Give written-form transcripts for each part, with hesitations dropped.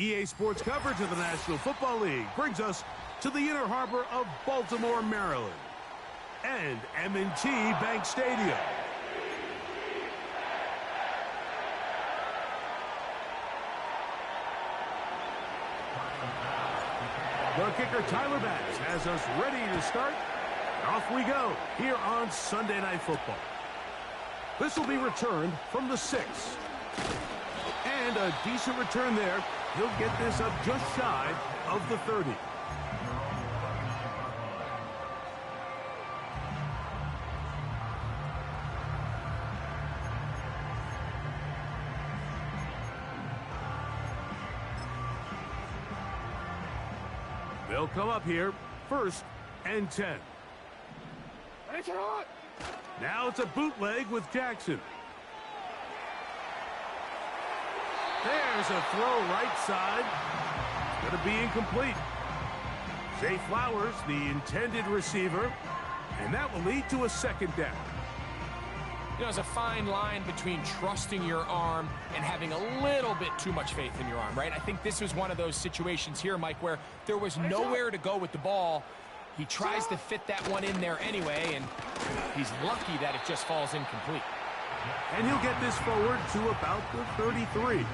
EA Sports coverage of the National Football League brings us to the inner harbor of Baltimore, Maryland, and M&T Bank Stadium. The kicker, Tyler Bass, has us ready to start. Off we go here on Sunday Night Football. This will be returned from the 6. And a decent return there. He'll get this up just shy of the 30. They'll come up here, 1st and 10. Now it's a bootleg with Jackson. There's a throw right side. It's going to be incomplete. Zay Flowers, the intended receiver, and that will lead to a 2nd down. You know, there's a fine line between trusting your arm and having a little bit too much faith in your arm, right? I think this was one of those situations here, Mike, where there was nowhere to go with the ball. He tries to fit that one in there anyway, and he's lucky that it just falls incomplete. And he'll get this forward to about the 33.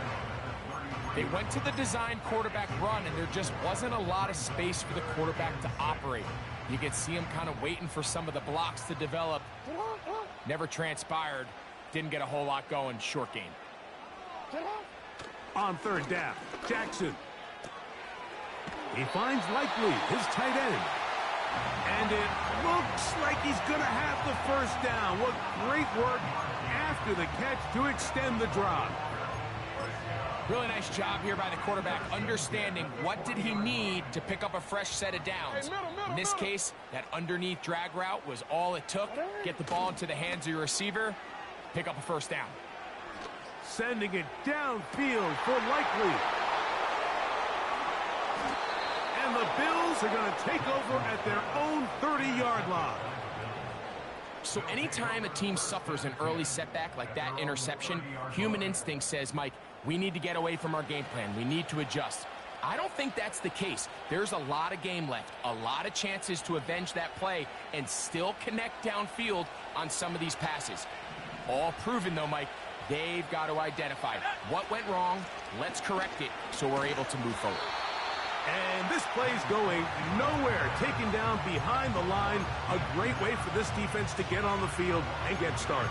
They went to the design quarterback run, and there just wasn't a lot of space for the quarterback to operate. You could see him kind of waiting for some of the blocks to develop. Never transpired. Didn't get a whole lot going. Short game. On 3rd down, Jackson. He finds Likely, his tight end. And it looks like he's going to have the 1st down. What great work after the catch to extend the drive. Really nice job here by the quarterback, understanding what did he need to pick up a fresh set of downs. In this case, that underneath drag route was all it took. Get the ball into the hands of your receiver, pick up a 1st down. Sending it downfield for Likely. And the Bills are going to take over at their own 30-yard line. So anytime a team suffers an early setback like that interception, human instinct says, Mike, we need to get away from our game plan. We need to adjust. I don't think that's the case. There's a lot of game left, a lot of chances to avenge that play and still connect downfield on some of these passes. All proven, though, Mike, they've got to identify what went wrong. Let's correct it so we're able to move forward. And this play's going nowhere. Taken down behind the line. A great way for this defense to get on the field and get started.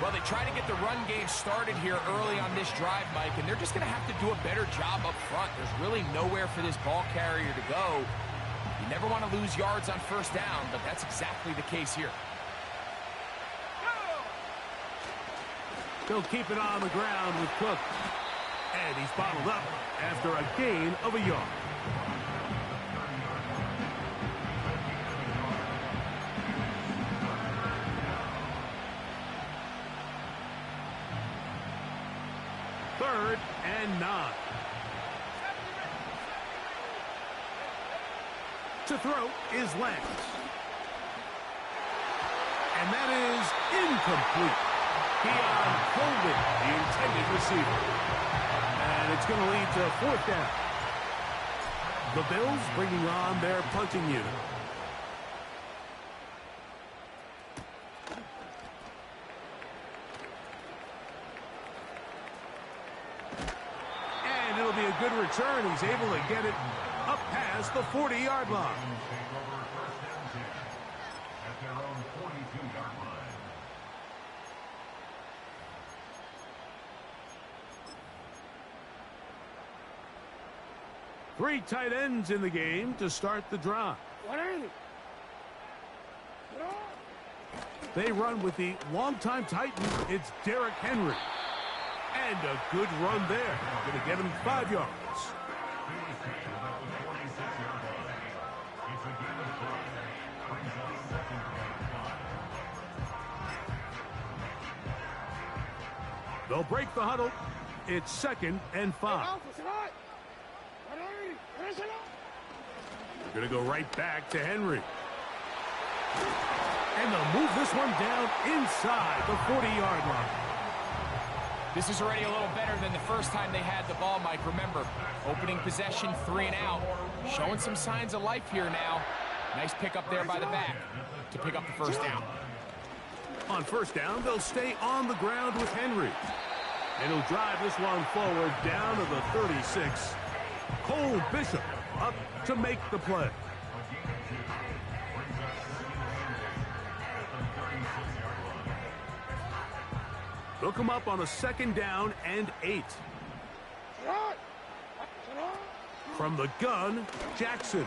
Well, they try to get the run game started here early on this drive, Mike, and they're just going to have to do a better job up front. There's really nowhere for this ball carrier to go. You never want to lose yards on 1st down, but that's exactly the case here. They'll keep it on the ground with Cook. And he's bottled up after a gain of a yard. Third and 9. To throw is Lance. And that is incomplete. Keon Coleman, the intended receiver. And it's going to lead to 4th down. The Bills bringing on their punting unit. And it'll be a good return. He's able to get it up past the 40-yard line. 3 tight ends in the game to start the drive. They run with the longtime Titan. It's Derrick Henry. And a good run there. Going to get him 5 yards. They'll break the huddle. It's 2nd and 5. They're going to go right back to Henry. And they'll move this one down inside the 40-yard line. This is already a little better than the first time they had the ball, Mike. Remember, opening possession, 3 and out. Showing some signs of life here now. Nice pick up there by the back to pick up the first down. On first down, they'll stay on the ground with Henry. And he'll drive this one forward down to the 36. Cole Bishop up to make the play. They'll come up on a 2nd down and 8. From the gun, Jackson.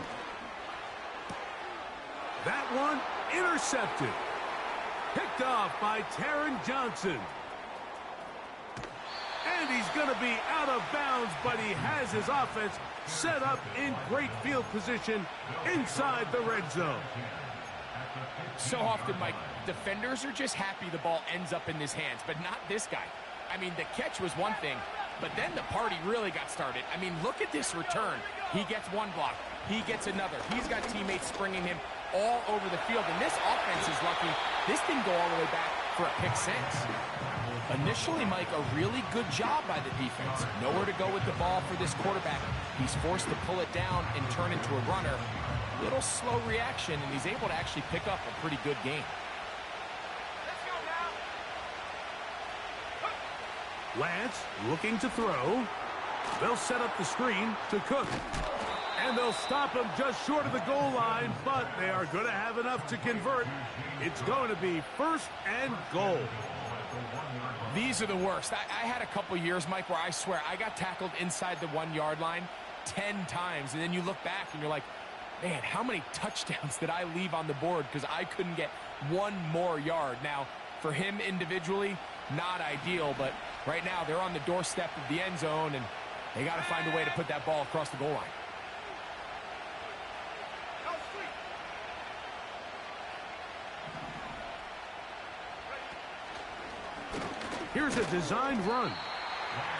That one intercepted. Picked off by Taron Johnson. And he's going to be out of bounds, but he has his offense set up in great field position inside the red zone. So often, Mike, defenders are just happy the ball ends up in his hands, but not this guy. I mean, the catch was one thing, but then the party really got started. I mean, look at this return. He gets one block. He gets another. He's got teammates springing him all over the field, and this offense is lucky. This didn't go all the way back for a pick 6. Initially, Mike, a really good job by the defense. Nowhere to go with the ball for this quarterback. He's forced to pull it down and turn into a runner. Little slow reaction, and he's able to actually pick up a pretty good game. Lance looking to throw. They'll set up the screen to Cook. And they'll stop him just short of the goal line, but they are going to have enough to convert. It's going to be 1st and goal. These are the worst. I had a couple years, Mike, where I swear I got tackled inside the 1-yard line 10 times. And then you look back and you're like, man, how many touchdowns did I leave on the board because I couldn't get one more yard? Now, for him individually, not ideal, but right now they're on the doorstep of the end zone, and they got to find a way to put that ball across the goal line. Here's a designed run.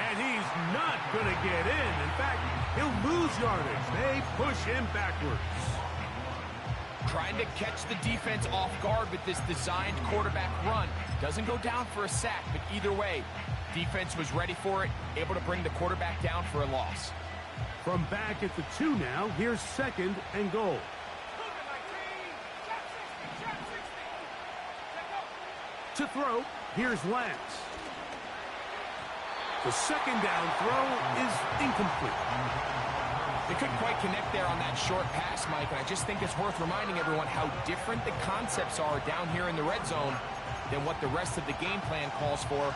And he's not going to get in. In fact, he'll lose yardage. They push him backwards. Trying to catch the defense off guard with this designed quarterback run. Doesn't go down for a sack, but either way, defense was ready for it, able to bring the quarterback down for a loss. From back at the 2 now, here's 2nd and goal. To throw, here's Lance. The 2nd down throw is incomplete. They couldn't quite connect there on that short pass, Mike, and I just think it's worth reminding everyone how different the concepts are down here in the red zone than what the rest of the game plan calls for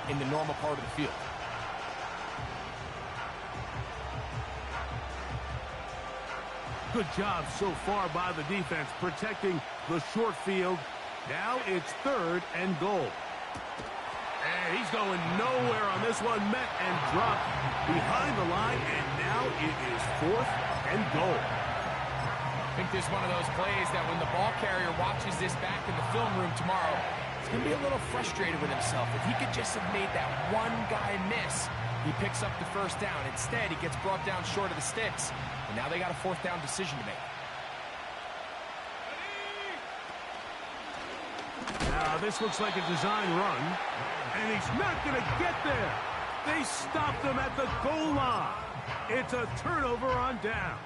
in the normal part of the field. Good job so far by the defense protecting the short field. Now it's 3rd and goal. And he's going nowhere on this one. Met and dropped behind the line, and now it is 4th and goal. I think this is one of those plays that when the ball carrier watches this back in the film room tomorrow, he's going to be a little frustrated with himself. If he could just have made that one guy miss, he picks up the first down. Instead, he gets brought down short of the sticks, and now they got a 4th down decision to make. Now this looks like a design run, and he's not going to get there. They stopped him at the goal line. It's a turnover on downs.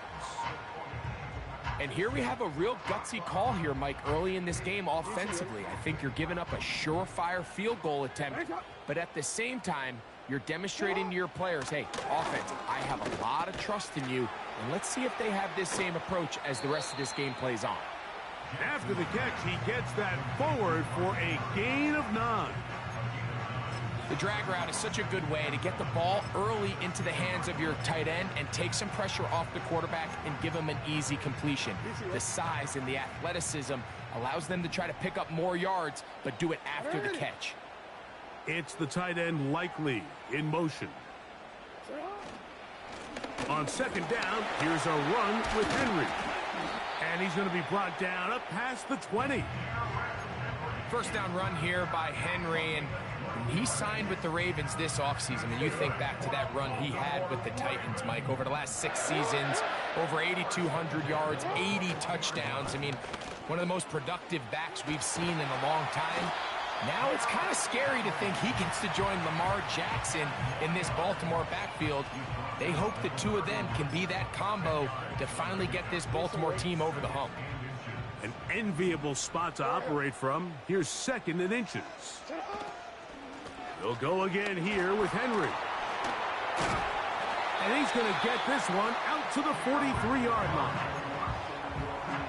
And here we have a real gutsy call here, Mike, early in this game offensively. I think you're giving up a surefire field goal attempt, but at the same time, you're demonstrating to your players, hey, offense, I have a lot of trust in you, and let's see if they have this same approach as the rest of this game plays on. After the catch, he gets that forward for a gain of 9. The drag route is such a good way to get the ball early into the hands of your tight end and take some pressure off the quarterback and give him an easy completion. The size and the athleticism allows them to try to pick up more yards, but do it after the catch. It's the tight end Likely in motion. On 2nd down, here's a run with Henry. And he's going to be brought down up past the 20. First down run here by Henry, and he signed with the Ravens this offseason, and you think back to that run he had with the Titans, Mike, over the last 6 seasons, over 8,200 yards, 80 touchdowns. I mean, one of the most productive backs we've seen in a long time. Now it's kind of scary to think he gets to join Lamar Jackson in this Baltimore backfield. They hope the two of them can be that combo to finally get this Baltimore team over the hump. An enviable spot to operate from. Here's 2nd and inches. They'll go again here with Henry. And he's going to get this one out to the 43-yard line.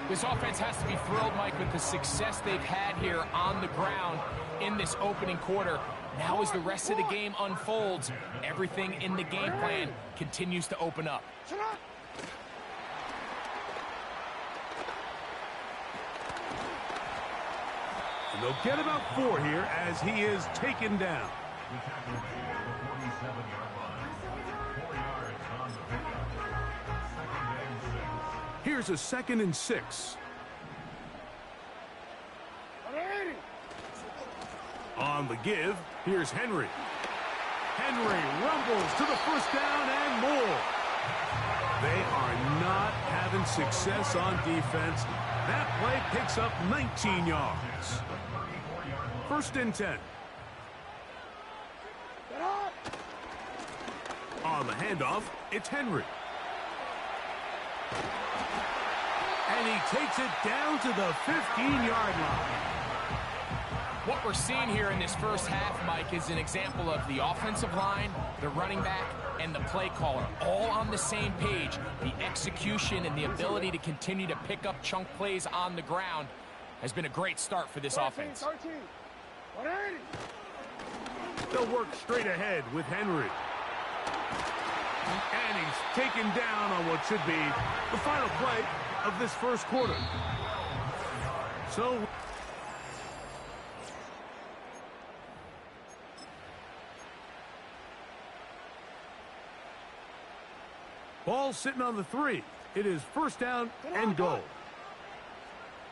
This offense has to be thrilled, Mike, with the success they've had here on the ground in this opening quarter. Now as the rest of the game unfolds, everything in the game plan continues to open up. And they'll get about 4 here as he is taken down. Here's a 2nd and 6. On the give, here's Henry. Henry rumbles to the first down and more. They are not having success on defense. That play picks up 19 yards. 1st and 10. On the handoff, it's Henry. And he takes it down to the 15-yard line. What we're seeing here in this first half, Mike, is an example of the offensive line, the running back, and the play caller all on the same page. The execution and the ability to continue to pick up chunk plays on the ground has been a great start for this offense. They'll work straight ahead with Henry. And he's taken down on what should be the final play of this first quarter. So ball sitting on the 3. It is 1st down and goal.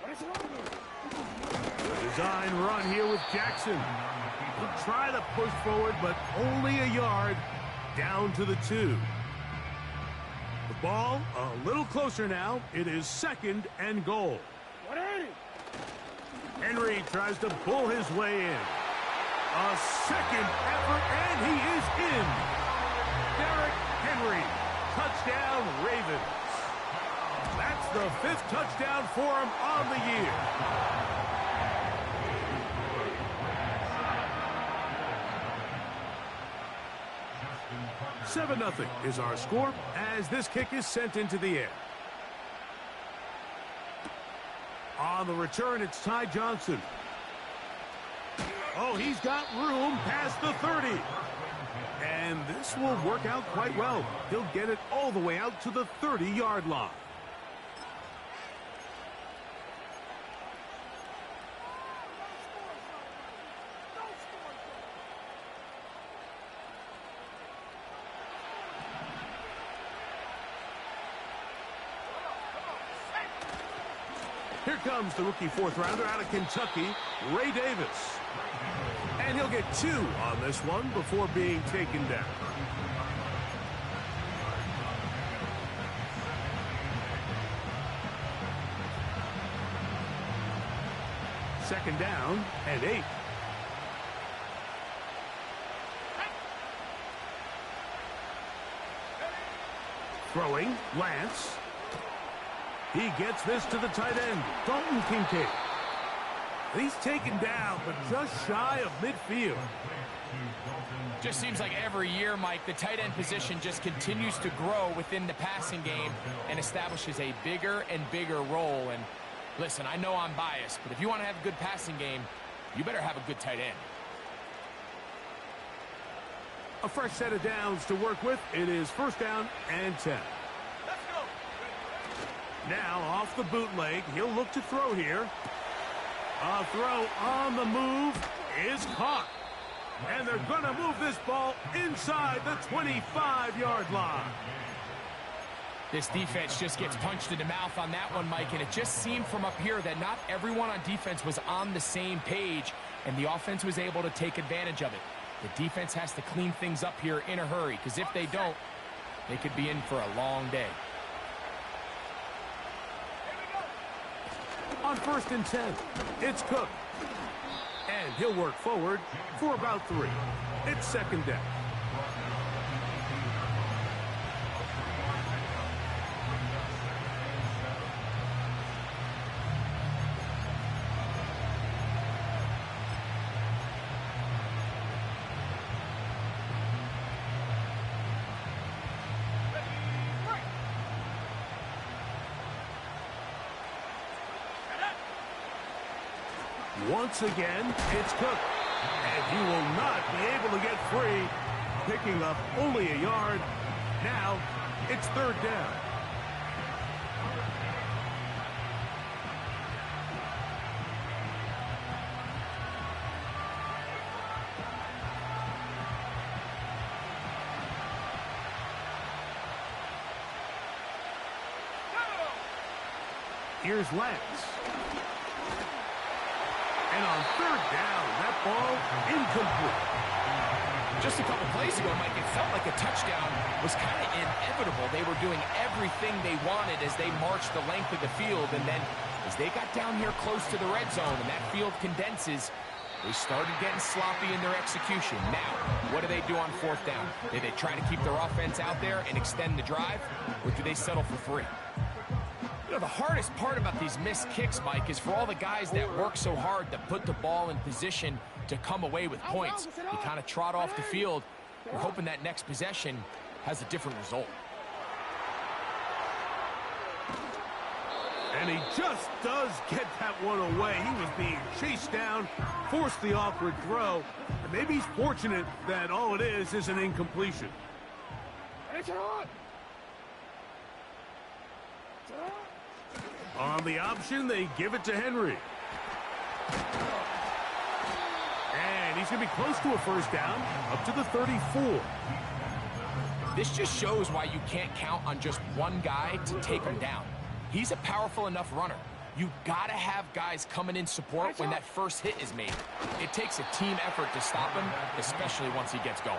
The design run here with Jackson. He'll try to push forward, but only a yard down to the 2. The ball a little closer now. It is 2nd and goal. Henry tries to pull his way in. A second effort, and he is in. Derrick Henry. Touchdown, Ravens. That's the 5th touchdown for him on the year. "7-0 is our score as this kick is sent into the air. On the return, it's Ty Johnson. Oh, he's got room past the 30. And this will work out quite well. He'll get it all the way out to the 30-yard line. Here comes the rookie 4th-rounder out of Kentucky, Ray Davis. And he'll get 2 on this one before being taken down. Second down and 8. Throwing, Lance. He gets this to the tight end, Dalton Kincaid. He's taken down, but just shy of midfield. Just seems like every year, Mike, the tight end position just continues to grow within the passing game and establishes a bigger and bigger role. And listen, I know I'm biased, but if you want to have a good passing game, you better have a good tight end. A fresh set of downs to work with. It is 1st down and 10. Let's go. Now off the bootleg, he'll look to throw here. A throw on the move is caught. And they're going to move this ball inside the 25-yard line. This defense just gets punched in the mouth on that one, Mike, and it just seemed from up here that not everyone on defense was on the same page, and the offense was able to take advantage of it. The defense has to clean things up here in a hurry, because if they don't, they could be in for a long day. On On 1st and 10, it's Cook. And he'll work forward for about 3. It's 2nd down. Once again, it's Cook. And he will not be able to get free, picking up only a yard. Now, it's 3rd down. Here's Lance. And on 3rd down, that ball incomplete. Just a couple plays ago, Mike, it felt like a touchdown was kind of inevitable. They were doing everything they wanted as they marched the length of the field. And then as they got down here close to the red zone and that field condenses, they started getting sloppy in their execution. Now, what do they do on 4th down? Do they try to keep their offense out there and extend the drive, or do they settle for 3? You know, the hardest part about these missed kicks, Mike, is for all the guys that work so hard to put the ball in position to come away with points. You kind of trot off the field. We're hoping that next possession has a different result. And he just does get that one away. He was being chased down, forced the awkward throw. And maybe he's fortunate that all it is an incompletion. On the option, they give it to Henry. And he's going to be close to a 1st down, up to the 34. This just shows why you can't count on just one guy to take him down. He's a powerful enough runner. You've got to have guys coming in support when that first hit is made. It takes a team effort to stop him, especially once he gets going.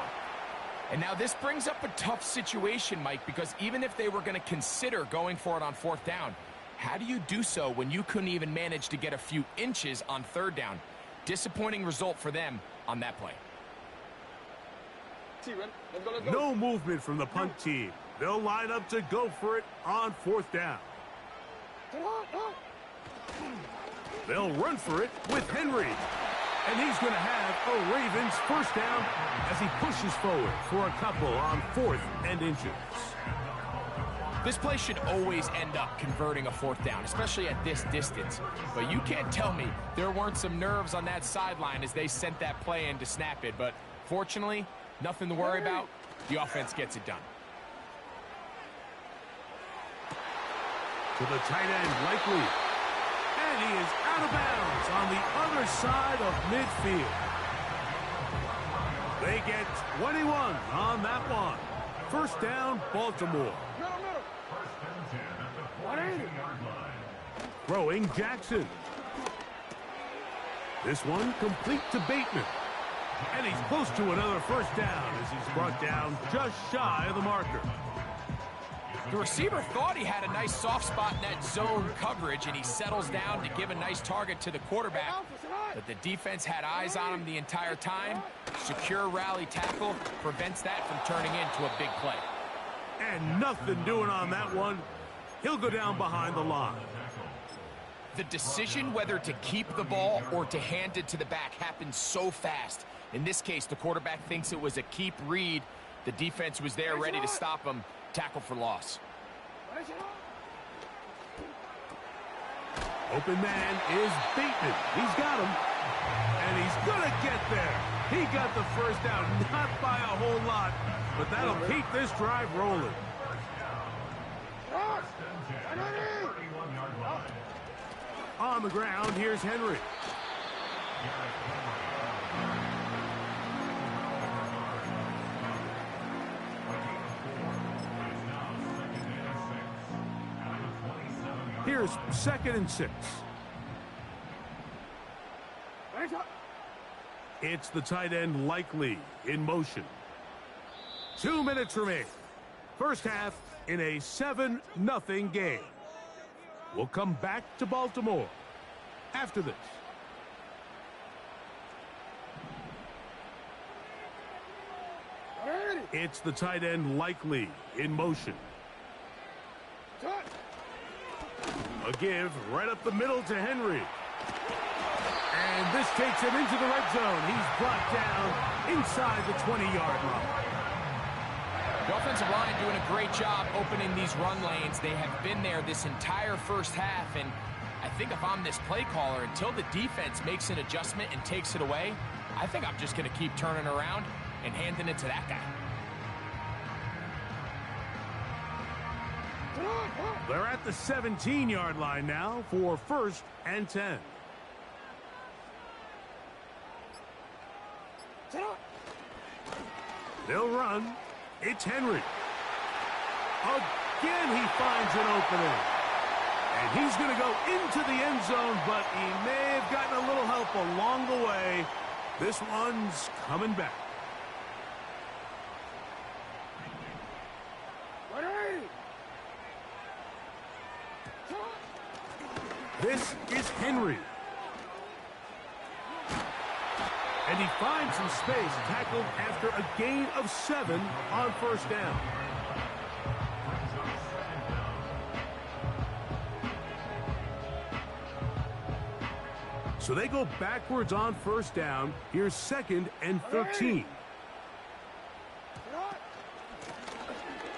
And now this brings up a tough situation, Mike, because even if they were going to consider going for it on 4th down, how do you do so when you couldn't even manage to get a few inches on 3rd down? Disappointing result for them on that play. No movement from the punt team. They'll line up to go for it on 4th down. They'll run for it with Henry. And he's going to have a Ravens 1st down as he pushes forward for a couple on 4th and inches. This play should always end up converting a 4th down, especially at this distance. But you can't tell me there weren't some nerves on that sideline as they sent that play in to snap it. But fortunately, nothing to worry about. The offense gets it done. To the tight end, Likely. And he is out of bounds on the other side of midfield. They get 21 on that one. 1st down, Baltimore. Throwing Jackson. This one complete to Bateman. And he's close to another 1st down as he's brought down just shy of the marker. The receiver thought he had a nice soft spot in that zone coverage, and he settles down to give a nice target to the quarterback. But the defense had eyes on him the entire time. Secure rally tackle prevents that from turning into a big play. And nothing doing on that one. He'll go down behind the line. The decision whether to keep the ball or to hand it to the back happens so fast. In this case, the quarterback thinks it was a keep read. The defense was there ready to stop him. Tackle for loss. Open man is Bateman. He's got him. And he's going to get there. He got the 1st down, not by a whole lot, but that'll keep this drive rolling. On the ground, here's Henry. Here's 2nd and 6. It's the tight end Likely in motion. 2 minutes remaining. 1st half in a 7-0 game. We'll come back to Baltimore after this. It's the tight end Likely in motion. A give right up the middle to Henry. And this takes him into the red zone. He's brought down inside the 20-yard line. The offensive line doing a great job opening these run lanes. They have been there this entire first half, and I think if I'm this play caller, until the defense makes an adjustment and takes it away, I think I'm just going to keep turning around and handing it to that guy. They're at the 17-yard line now for 1st and 10. They'll run. It's Henry. Again, he finds an opening. And he's going to go into the end zone, but he may have gotten a little help along the way. This one's coming back. This is Henry. And he finds some space, tackled after a gain of 7 on 1st down. So they go backwards on 1st down. Here's 2nd and 13.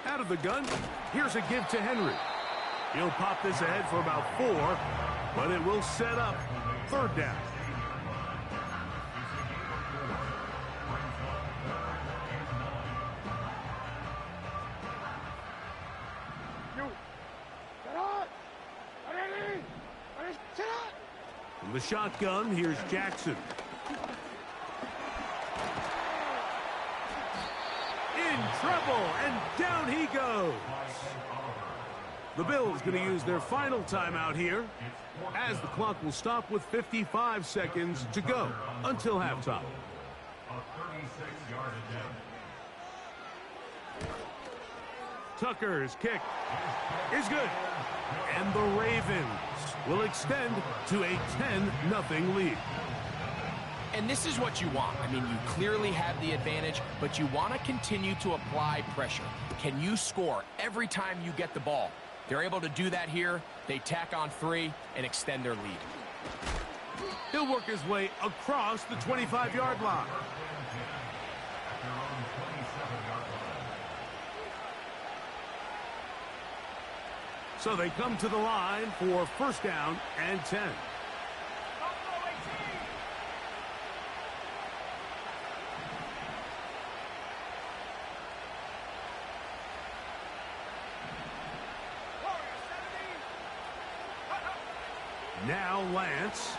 Out of the gun, here's a give to Henry. He'll pop this ahead for about 4, but it will set up 3rd down. From the shotgun, here's Jackson. In trouble, and down he goes. The Bills going to use their final timeout here, as the clock will stop with 55 seconds to go until halftime. Tucker's kick is good. And the Ravens will extend to a 10-0 lead. And this is what you want. I mean, you clearly have the advantage, but you want to continue to apply pressure. Can you score every time you get the ball? They're able to do that here. They tack on 3 and extend their lead. He'll work his way across the 25-yard line. So they come to the line for 1st down and 10. Now Lance.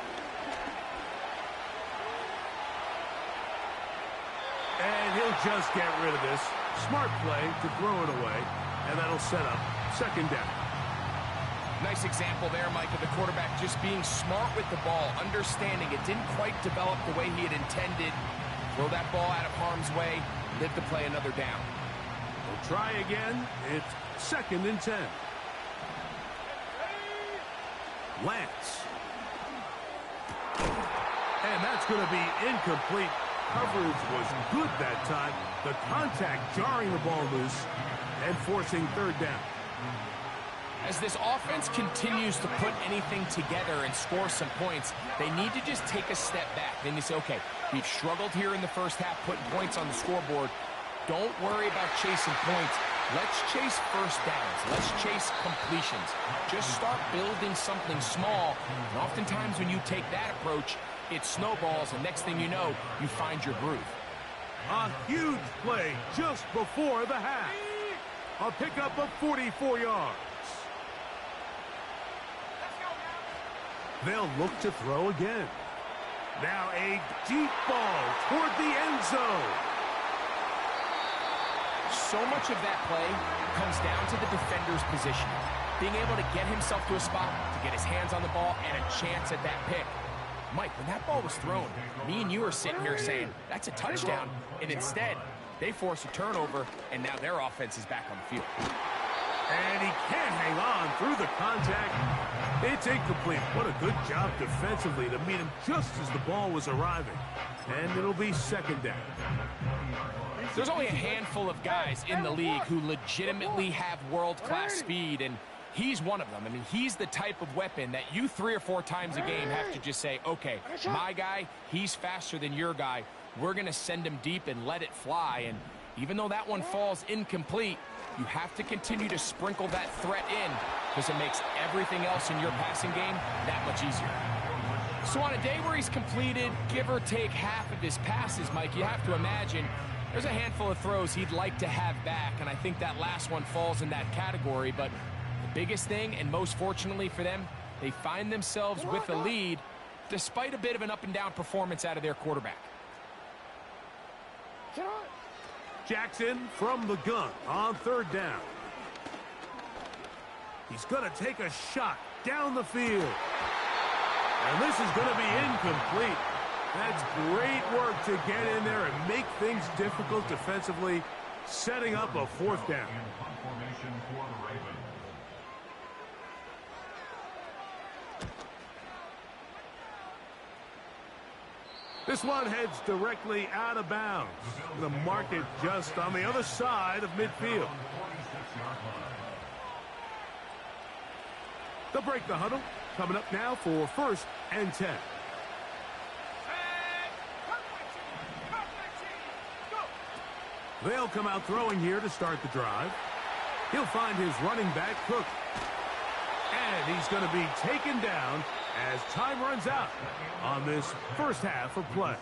And he'll just get rid of this. Smart play to throw it away. And that'll set up 2nd down. Nice example there, Mike, of the quarterback just being smart with the ball, understanding it didn't quite develop the way he had intended. Throw that ball out of harm's way, live to play another down. We'll try again. It's 2nd and 10. Lance. And that's going to be incomplete. Coverage was good that time. The contact jarring the ball loose and forcing 3rd down. As this offense continues to put anything together and score some points, they need to just take a step back. Then you say, okay, we've struggled here in the first half, putting points on the scoreboard. Don't worry about chasing points. Let's chase 1st downs. Let's chase completions. Just start building something small. And oftentimes when you take that approach, it snowballs, and next thing you know, you find your groove. A huge play just before the half. A pickup of 44 yards. They'll look to throw again. Now a deep ball toward the end zone. So much of that play comes down to the defender's positioning. Being able to get himself to a spot, to get his hands on the ball, and a chance at that pick. Mike, when that ball was thrown, me and you are sitting here saying, that's a touchdown. And instead, they force a turnover, and now their offense is back on the field. And he can't hang on through the contact. It's incomplete. What a good job defensively to meet him just as the ball was arriving. And it'll be second down. There's only a handful of guys in the league who legitimately have world-class speed, and he's one of them. I mean, he's the type of weapon that you 3 or 4 times a game have to just say, okay, my guy, he's faster than your guy. We're going to send him deep and let it fly. And even though that one falls incomplete, you have to continue to sprinkle that threat in because it makes everything else in your passing game that much easier. So on a day where he's completed, give or take half of his passes, Mike, you have to imagine there's a handful of throws he'd like to have back, and I think that last one falls in that category. But the biggest thing, and most fortunately for them, they find themselves with a lead despite a bit of an up-and-down performance out of their quarterback. Jackson from the gun on third down. He's going to take a shot down the field. And this is going to be incomplete. That's great work to get in there and make things difficult defensively, setting up a fourth down. This one heads directly out of bounds. The market just on the other side of midfield. They'll break the huddle. Coming up now for 1st and 10. They'll come out throwing here to start the drive. He'll find his running back, Cook. And he's going to be taken down as time runs out on this first half of play.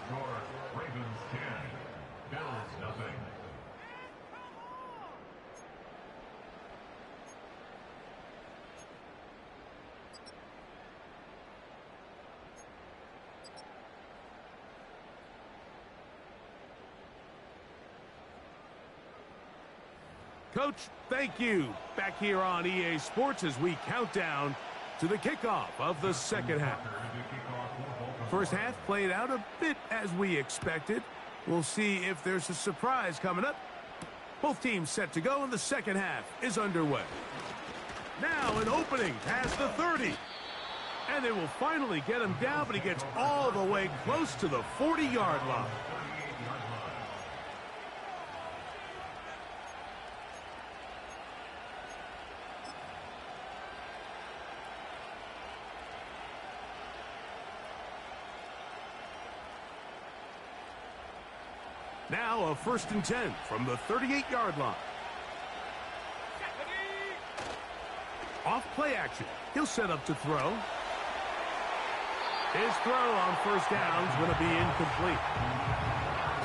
Coach, thank you. Back here on EA Sports as we count down to the kickoff of the second half. First half played out a bit as we expected. We'll see if there's a surprise coming up. Both teams set to go, and the second half is underway. Now an opening past the 30. And they will finally get him down, but he gets all the way close to the 40-yard line. Now a 1st and 10 from the 38-yard line. Off play action. He'll set up to throw. His throw on first down is going to be incomplete.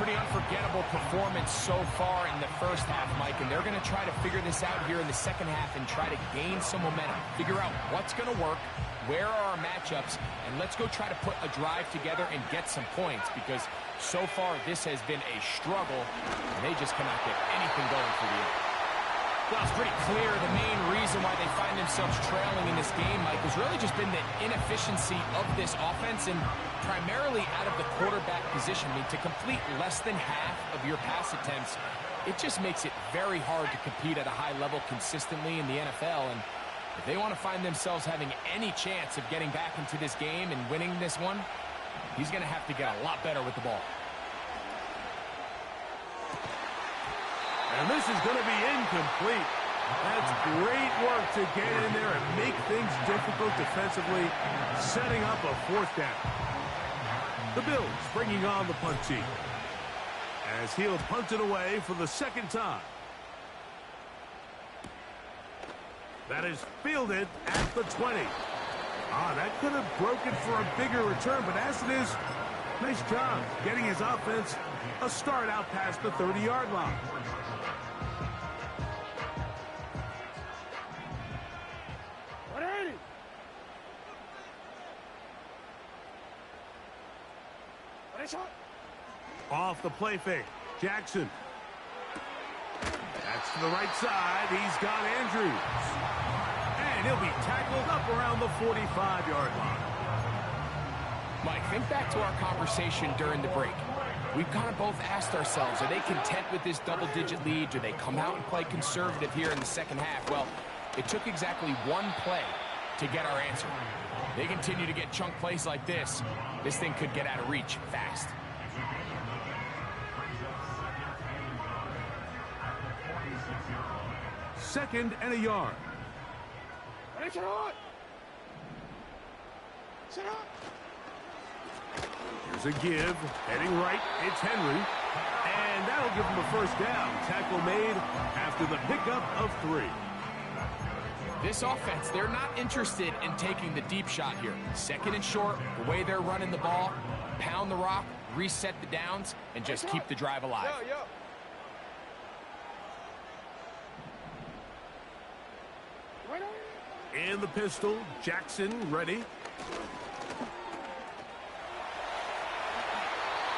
Pretty unforgettable performance so far in the first half, Mike, and they're going to try to figure this out here in the second half and try to gain some momentum. Figure out what's going to work, where are our matchups, and let's go try to put a drive together and get some points, because so far this has been a struggle, and they just cannot get anything going for the end. Well, it's pretty clear the main reason why they find themselves trailing in this game, Mike, has really just been the inefficiency of this offense and primarily out of the quarterback position. I mean, to complete less than half of your pass attempts, it just makes it very hard to compete at a high level consistently in the NFL. And if they want to find themselves having any chance of getting back into this game and winning this one, he's going to have to get a lot better with the ball. And this is going to be incomplete. That's great work to get in there and make things difficult defensively, setting up a fourth down. The Bills bringing on the punt team as he'll punt it away for the second time. That is fielded at the 20. That could have broken for a bigger return, but as it is, nice job getting his offense a start out past the 30-yard line. Off the play fake, Jackson. That's to the right side. He's got Andrews. And he'll be tackled up around the 45-yard line. Mike, think back to our conversation during the break. We've kind of both asked ourselves, are they content with this double-digit lead? Do they come out and play conservative here in the second half? Well, It took exactly one play to get our answer. They continue to get chunk plays like this. This thing could get out of reach fast. Second and a yard. Here's a give. Heading right. It's Henry. And that'll give him a first down. Tackle made after the pickup of 3. This offense, they're not interested in taking the deep shot here. Second and short, the way they're running the ball, pound the rock, reset the downs, and just keep the drive alive. In the pistol, Jackson ready.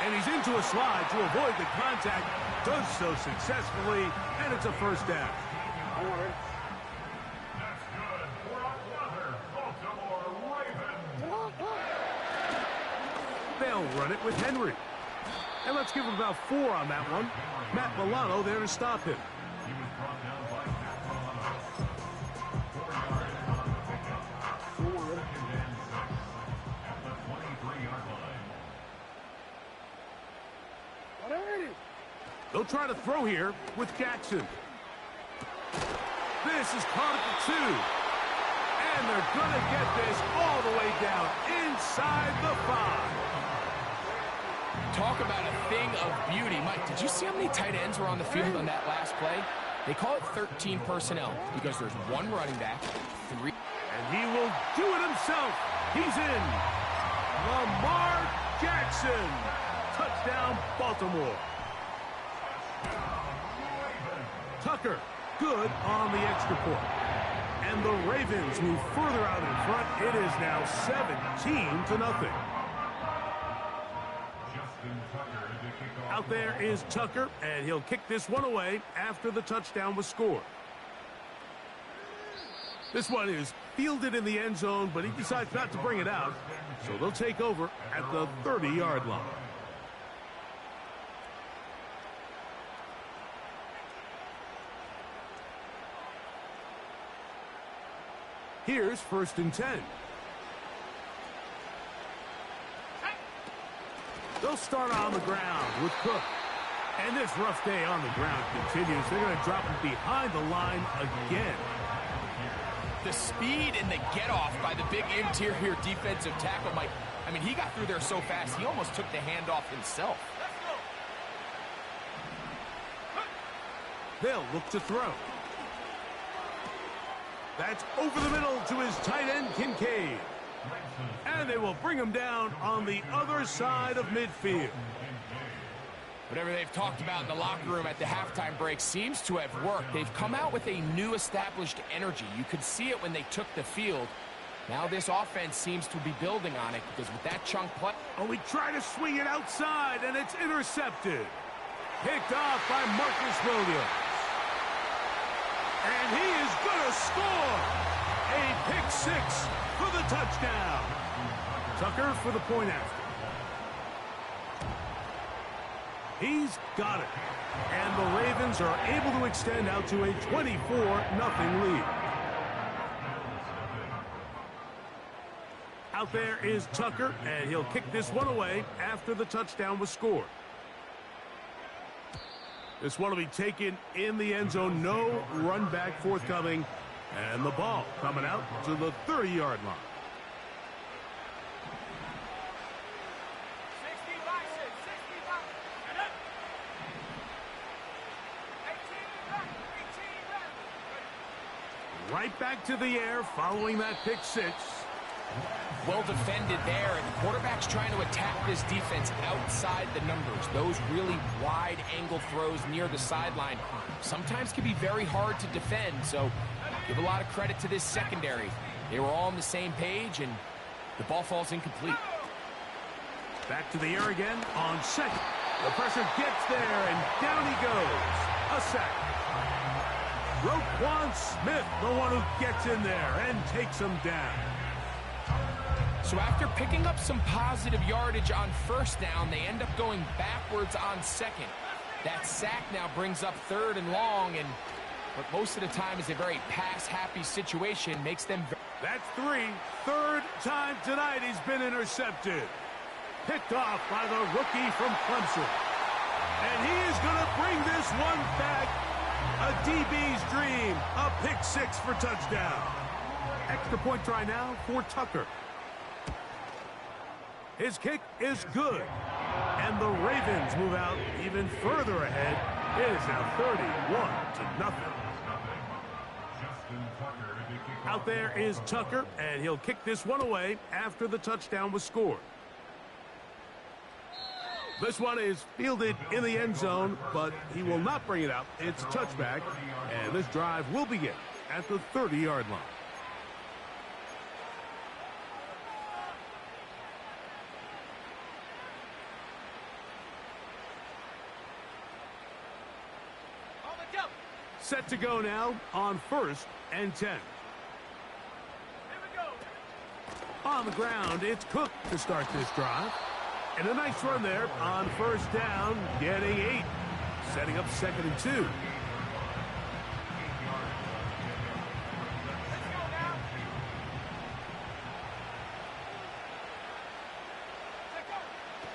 And he's into a slide to avoid the contact. Does so successfully, and it's a first down. They'll run it with Henry. And let's give him about 4 on that one. Matt Milano there to stop him. They'll try to throw here with Jackson. This is caught at the 2. And they're going to get this all the way down inside the 5. Talk about a thing of beauty. Mike, did you see how many tight ends were on the field on that last play? They call it 13 personnel because there's 1 running back, 3. And he will do it himself. He's in. Lamar Jackson. Touchdown, Baltimore. Tucker, good on the extra point. And the Ravens move further out in front. It is now 17-0. Out there is Tucker, and he'll kick this one away after the touchdown was scored. This one is fielded in the end zone, but he decides not to bring it out. So they'll take over at the 30-yard line. Here's 1st and 10. They'll start on the ground with Cook. And this rough day on the ground continues. They're going to drop him behind the line again. The speed and the get-off by the big interior defensive tackle, Mike. I mean, he got through there so fast, he almost took the handoff himself. They'll look to throw. That's over the middle to his tight end, Kincaid. And they will bring him down on the other side of midfield. Whatever they've talked about in the locker room at the halftime break seems to have worked. They've come out with a new established energy. You could see it when they took the field. Now this offense seems to be building on it because with that chunk play... Oh, we try to swing it outside, and it's intercepted. Picked off by Marcus Williams. And he is going to score. A pick 6 for the touchdown. Tucker for the point after. He's got it. And the Ravens are able to extend out to a 24-0 lead. Out there is Tucker, and he'll kick this one away after the touchdown was scored. This one will be taken in the end zone. No run back forthcoming. And the ball coming out to the 30-yard line. Right back to the air following that pick 6. Well defended there, and the quarterback's trying to attack this defense outside the numbers. Those really wide angle throws near the sideline sometimes can be very hard to defend, so give a lot of credit to this secondary. They were all on the same page, and the ball falls incomplete. Back to the air again on second. The pressure gets there, and down he goes. A sack. Roquan Smith, the one who gets in there and takes him down. So after picking up some positive yardage on first down, they end up going backwards on second. That sack now brings up 3rd and long, and but most of the time is a very pass-happy situation, makes them... That's 3. Third time tonight he's been intercepted. Picked off by the rookie from Clemson. And he is going to bring this one back. A DB's dream. A pick 6 for touchdown. Extra point try now for Tucker. His kick is good. And the Ravens move out even further ahead. It is now 31-0. Out there is Tucker, and he'll kick this one away after the touchdown was scored. This one is fielded in the end zone, but he will not bring it out. It's a touchback, and this drive will begin at the 30-yard line. Set to go now on 1st and 10. On the ground, it's Cook to start this drive. And a nice run there on 1st down, getting 8. Setting up 2nd and 2.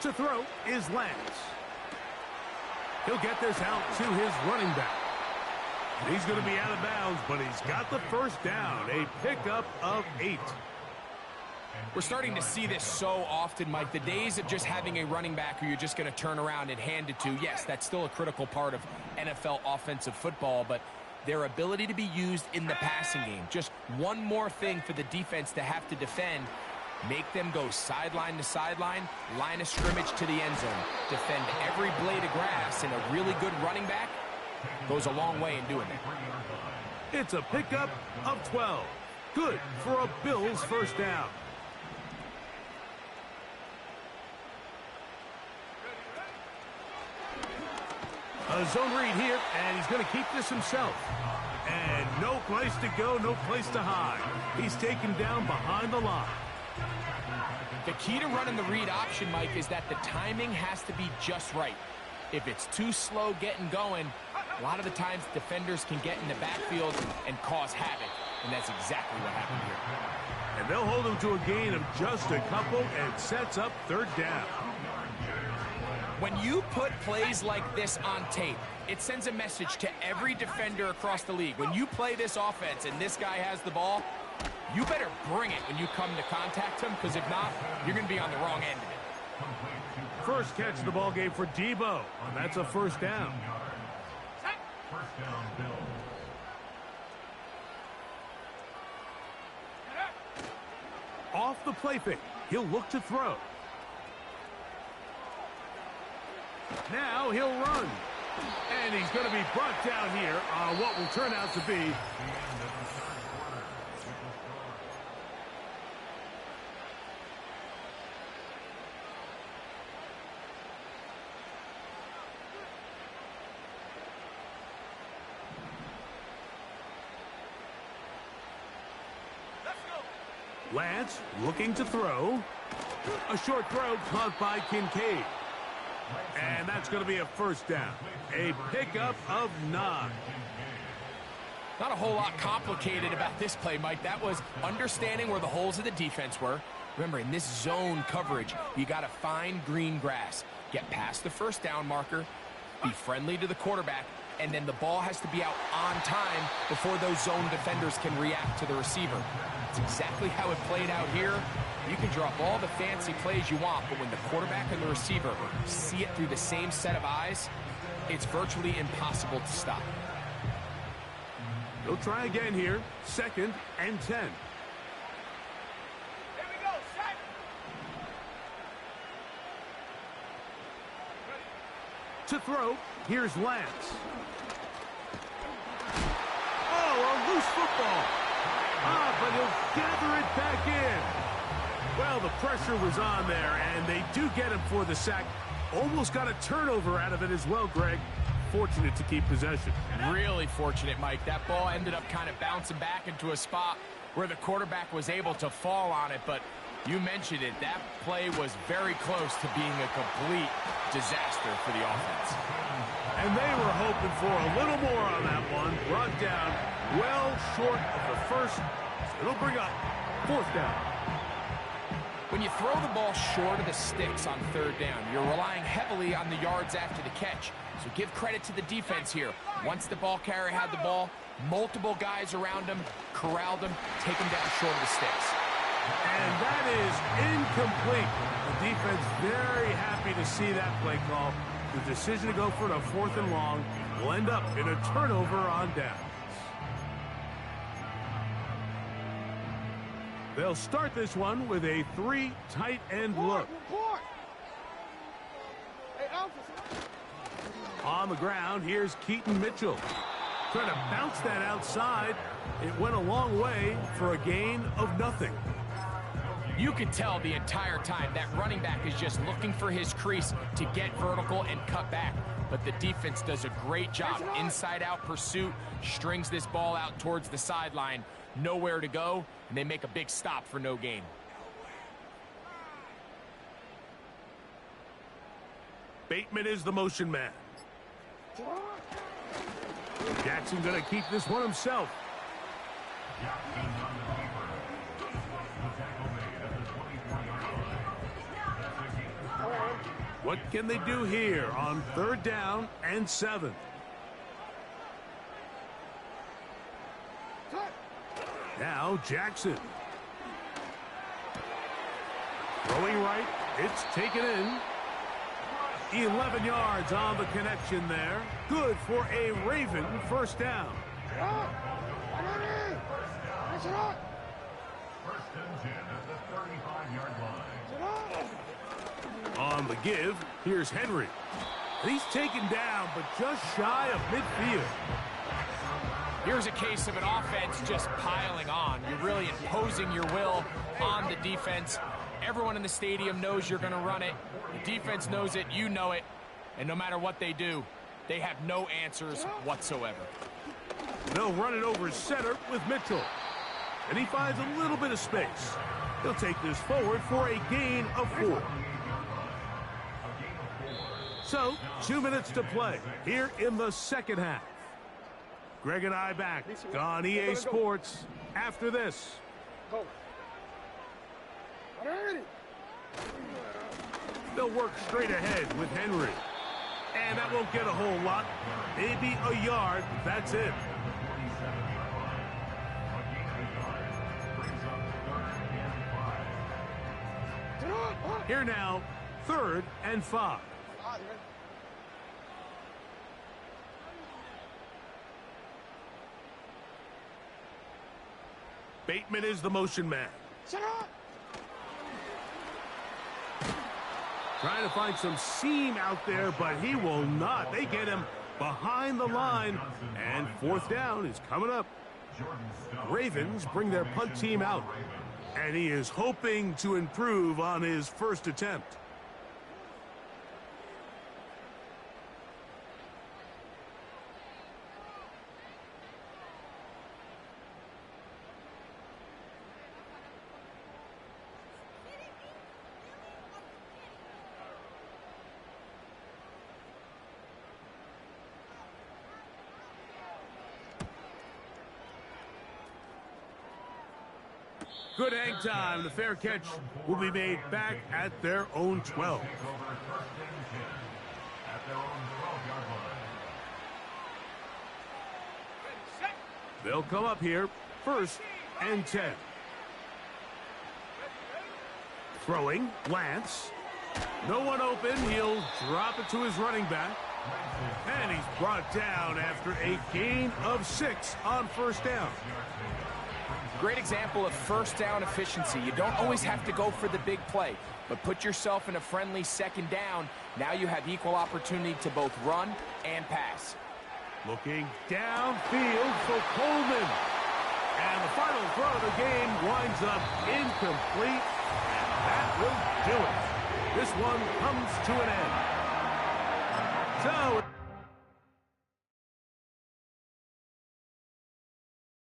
To throw is Lance. He'll get this out to his running back. And he's going to be out of bounds, but he's got the 1st down. A pickup of 8. We're starting to see this so often, Mike. The days of just having a running back who you're just going to turn around and hand it to, yes, that's still a critical part of NFL offensive football, but their ability to be used in the passing game, just one more thing for the defense to have to defend, make them go sideline to sideline, line of scrimmage to the end zone, defend every blade of grass, and a really good running back goes a long way in doing that. It's a pickup of 12. Good for a Bills 1st down. A zone read here, and he's going to keep this himself. And no place to go, no place to hide. He's taken down behind the line. The key to running the read option, Mike, is that the timing has to be just right. If it's too slow getting going, a lot of the times defenders can get in the backfield and cause havoc, and that's exactly what happened here. And they'll hold him to a gain of just a couple and sets up 3rd down. When you put plays like this on tape, it sends a message to every defender across the league. When you play this offense and this guy has the ball, you better bring it when you come to contact him, because if not, you're going to be on the wrong end of it. First catch of the ball game for Debo, and that's a 1st down. Off the play fake, he'll look to throw. Now he'll run. And he's going to be brought down here on what will turn out to be Lance looking to throw. A short throw caught by Kincaid. And that's going to be a 1st down. A pickup of 9. Not a whole lot complicated about this play, Mike. That was understanding where the holes of the defense were. Remember, in this zone coverage, you got to find green grass. Get past the 1st down marker, be friendly to the quarterback, and then the ball has to be out on time before those zone defenders can react to the receiver. It's exactly how it played out here. You can drop all the fancy plays you want, but when the quarterback and the receiver see it through the same set of eyes, it's virtually impossible to stop. They'll try again here. 2nd and 10. Here we go, set. To throw, here's Lance. Oh, a loose football. But he'll gather it back in. Well, the pressure was on there, and they do get him for the sack. Almost got a turnover out of it as well, Greg. Fortunate to keep possession. Really fortunate, Mike. That ball ended up kind of bouncing back into a spot where the quarterback was able to fall on it, but You mentioned it. That play was very close to being a complete disaster for the offense. And they were hoping for a little more on that one. Brought down well short of the first. So it'll bring up 4th down. When you throw the ball short of the sticks on 3rd down, you're relying heavily on the yards after the catch. So give credit to the defense here. Once the ball carrier had the ball, multiple guys around him, corralled him, take him down short of the sticks. And that is incomplete. The defense very happy to see that play call. The decision to go for the 4th and long will end up in a turnover on downs. They'll start this one with a 3 tight end look. On the ground, here's Keaton Mitchell. Trying to bounce that outside. It went a long way for a gain of nothing. You could tell the entire time that running back is just looking for his crease to get vertical and cut back. But the defense does a great job. Inside-out pursuit, strings this ball out towards the sideline. Nowhere to go, and they make a big stop for no gain. Bateman is the motion man. Jackson going to keep this one himself. What can they do here on 3rd down and 7? Now Jackson. Throwing right. It's taken in. 11 yards on the connection there. Good for a Raven 1st down. On the give, here's Henry. He's taken down, but just shy of midfield. Here's a case of an offense just piling on. You're really imposing your will on the defense. Everyone in the stadium knows you're going to run it. The defense knows it, you know it. And no matter what they do, they have no answers whatsoever. They'll run it over center with Mitchell. And he finds a little bit of space. He'll take this forward for a gain of 4. So, 2 minutes to play here in the 2nd half. Greg and I back on EA Sports after this. They'll work straight ahead with Henry. And that won't get a whole lot. Maybe a yard. That's it. Here now, 3rd and 5. Bateman is the motion man. Trying to find some seam out there, but he will not. They get him behind the line, and 4th down is coming up. Ravens bring their punt team out, and he is hoping to improve on his first attempt. Good hang time. The fair catch will be made back at their own 12. They'll come up here, 1st and 10. Throwing, Lance. No one open. He'll drop it to his running back. And he's brought down after a gain of 6 on 1st down. Great example of 1st down efficiency. You don't always have to go for the big play, but put yourself in a friendly 2nd down. Now you have equal opportunity to both run and pass. Looking downfield for Coleman. And the final throw of the game winds up incomplete. And that will do it. This one comes to an end. So